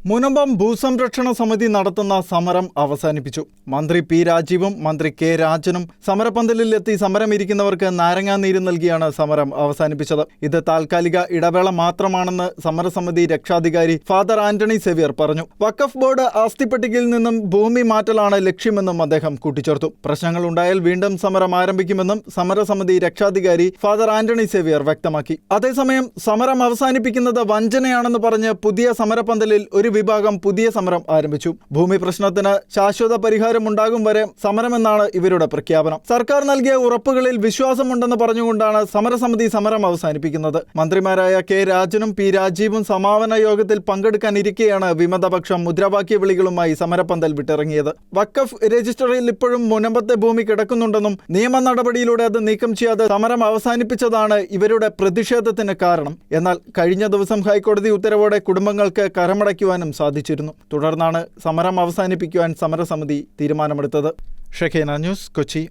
മുനമ്പം ഭൂസംരക്ഷണ സമിതി നടത്തുന്ന സമരം അവസാനിപ്പിച്ചു. മന്ത്രി പി രാജീവും മന്ത്രി കെ രാജനും സമരപന്തലിലെത്തി സമരമിരിക്കുന്നവർക്ക് നാരങ്ങാനീര് നൽകിയാണ് സമരം അവസാനിപ്പിച്ചത്. ഇത് താൽക്കാലിക ഇടവേള മാത്രമാണെന്ന് സമരസമിതി രക്ഷാധികാരി ഫാദർ ആന്റണി സേവ്യർ പറഞ്ഞു. വഖഫ് ബോർഡ് ആസ്തിപ്പട്ടികയിൽ നിന്നും ഭൂമി മാറ്റലാണ് ലക്ഷ്യമെന്നും അദ്ദേഹം കൂട്ടിച്ചേർത്തു. പ്രശ്നങ്ങൾ ഉണ്ടായാൽ വീണ്ടും സമരം ആരംഭിക്കുമെന്നും സമരസമിതി രക്ഷാധികാരി ഫാദർ ആന്റണി സേവ്യർ വ്യക്തമാക്കി. അതേസമയം സമരം അവസാനിപ്പിക്കുന്നത് വഞ്ചനയാണെന്ന് പറഞ്ഞ് പുതിയ സമരപന്തലിൽ ഒരു വിഭാഗം പുതിയ സമരം ആരംഭിച്ചു. ഭൂമി പ്രശ്നത്തിന് ശാശ്വത പരിഹാരമുണ്ടാകും വരെ സമരമെന്നാണ് ഇവരുടെ പ്രഖ്യാപനം. സർക്കാർ നൽകിയ ഉറപ്പുകളിൽ വിശ്വാസമുണ്ടെന്ന് പറഞ്ഞുകൊണ്ടാണ് സമരസമിതി സമരം അവസാനിപ്പിക്കുന്നത്. മന്ത്രിമാരായ കെ രാജനും പി രാജീവും സമാപന യോഗത്തിൽ പങ്കെടുക്കാനിരിക്കെയാണ് വിമതപക്ഷം മുദ്രാവാക്യ വിളികളുമായി സമരപന്തൽ വിട്ടിറങ്ങിയത്. വഖഫ് രജിസ്റ്ററിൽ ഇപ്പോഴും മുനമ്പത്തെ ഭൂമി കിടക്കുന്നുണ്ടെന്നും നിയമ നടപടിയിലൂടെ അത് നീക്കം ചെയ്യാതെ സമരം അവസാനിപ്പിച്ചതാണ് ഇവരുടെ പ്രതിഷേധത്തിന് കാരണം. എന്നാൽ കഴിഞ്ഞ ദിവസം ഹൈക്കോടതി ഉത്തരവോടെ കുടുംബങ്ങൾക്ക് കരമടയ്ക്കുവാനും സാധിച്ചിരുന്നു. തുടർന്നാണ് സമരം അവസാനിപ്പിക്കുവാൻ സമരസമിതി തീരുമാനമെടുത്തത്. ഷെഖേന ന്യൂസ്, കൊച്ചി.